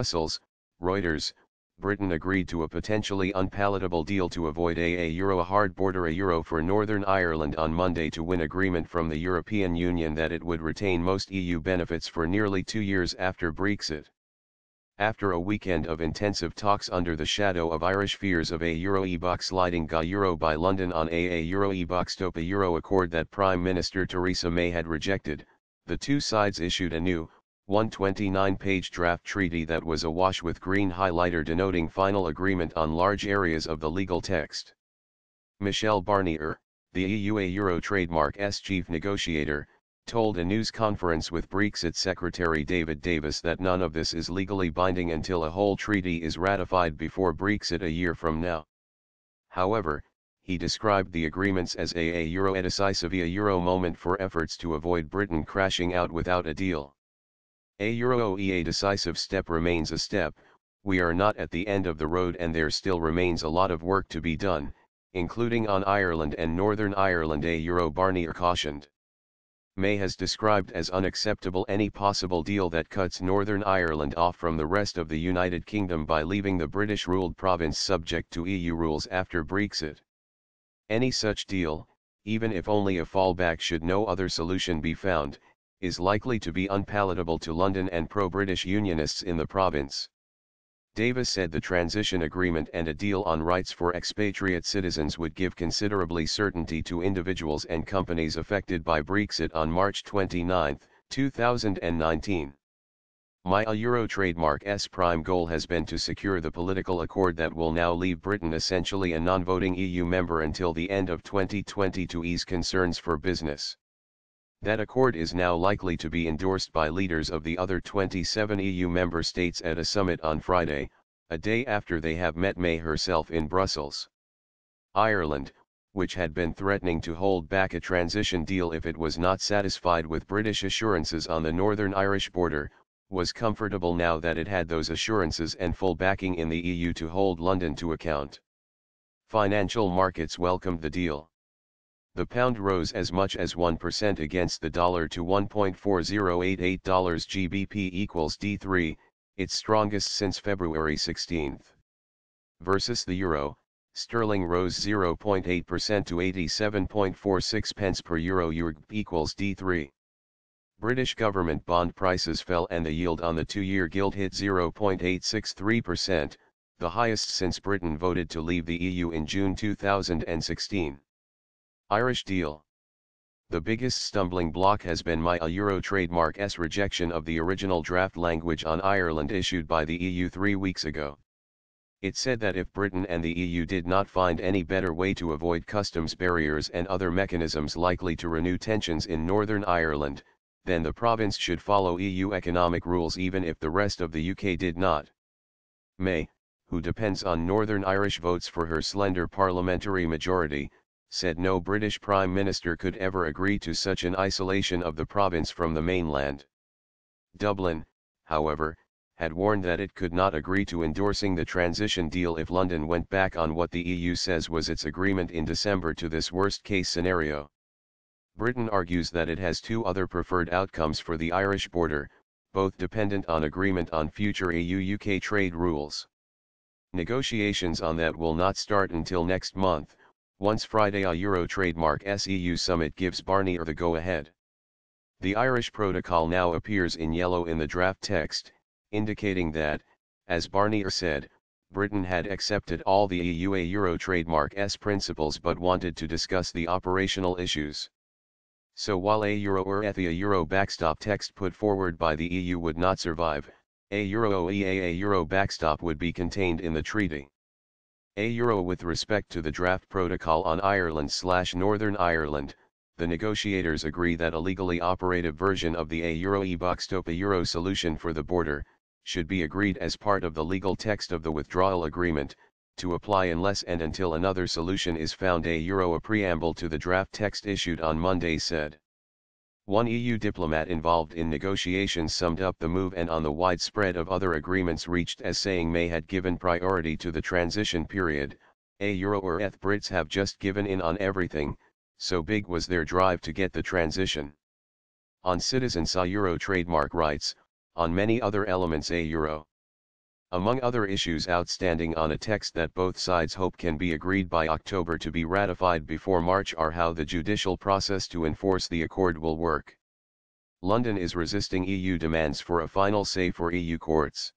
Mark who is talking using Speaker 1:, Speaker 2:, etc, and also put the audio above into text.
Speaker 1: Brussels, Reuters, Britain agreed to a potentially unpalatable deal to avoid a hard border for Northern Ireland on Monday to win agreement from the European Union that it would retain most EU benefits for nearly 2 years after Brexit. After a weekend of intensive talks under the shadow of Irish fears of a backsliding by London on a backstop accord that Prime Minister Theresa May had rejected, the two sides issued a new, 129-page draft treaty that was awash with green highlighter denoting final agreement on large areas of the legal text. Michel Barnier, the EU trademark's chief negotiator, told a news conference with Brexit Secretary David Davis that none of this is legally binding until a whole treaty is ratified before Brexit a year from now. However, he described the agreements as a decisive moment for efforts to avoid Britain crashing out without a deal. A decisive step remains a step. We are not at the end of the road and there still remains a lot of work to be done, including on Ireland and Northern Ireland, Barnier cautioned. May has described as unacceptable any possible deal that cuts Northern Ireland off from the rest of the United Kingdom by leaving the British-ruled province subject to EU rules after Brexit. Any such deal, even if only a fallback should no other solution be found, is likely to be unpalatable to London and pro-British unionists in the province. Davis said the transition agreement and a deal on rights for expatriate citizens would give considerably certainty to individuals and companies affected by Brexit on March 29, 2019. My trademark's prime goal has been to secure the political accord that will now leave Britain essentially a non-voting EU member until the end of 2020 to ease concerns for business. That accord is now likely to be endorsed by leaders of the other 27 EU member states at a summit on Friday, a day after they have met May herself in Brussels. Ireland, which had been threatening to hold back a transition deal if it was not satisfied with British assurances on the Northern Irish border, was comfortable now that it had those assurances and full backing in the EU to hold London to account. Financial markets welcomed the deal. The pound rose as much as 1% against the dollar to $1.4088 GBP equals D3, its strongest since February 16. Versus the euro, sterling rose 0.8% to 87.46 pence per euro equals D3. British government bond prices fell and the yield on the 2-year gilt hit 0.863%, the highest since Britain voted to leave the EU in June 2016. Irish deal. The biggest stumbling block has been my trademark's rejection of the original draft language on Ireland issued by the EU 3 weeks ago. It said that if Britain and the EU did not find any better way to avoid customs barriers and other mechanisms likely to renew tensions in Northern Ireland, then the province should follow EU economic rules even if the rest of the UK did not. May, who depends on Northern Irish votes for her slender parliamentary majority, said no British Prime Minister could ever agree to such an isolation of the province from the mainland. Dublin, however, had warned that it could not agree to endorsing the transition deal if London went back on what the EU says was its agreement in December to this worst-case scenario. Britain argues that it has two other preferred outcomes for the Irish border, both dependent on agreement on future EU-UK trade rules. Negotiations on that will not start until next month, once Friday a trademark's EU summit gives Barnier the go-ahead. The Irish protocol now appears in yellow in the draft text, indicating that, as Barnier said, Britain had accepted all the EU trademark's principles but wanted to discuss the operational issues. So while the backstop text put forward by the EU would not survive, a backstop would be contained in the treaty. With respect to the draft protocol on Ireland/Northern Ireland, the negotiators agree that a legally operative version of the backstop solution for the border should be agreed as part of the legal text of the withdrawal agreement, to apply unless and until another solution is found. A preamble to the draft text issued on Monday said. One EU diplomat involved in negotiations summed up the move and on the widespread of other agreements reached as saying May had given priority to the transition period. Brits have just given in on everything, so big was their drive to get the transition. On citizens trademark rights, on many other elements Among other issues outstanding on a text that both sides hope can be agreed by October to be ratified before March are how the judicial process to enforce the accord will work. London is resisting EU demands for a final say for EU courts.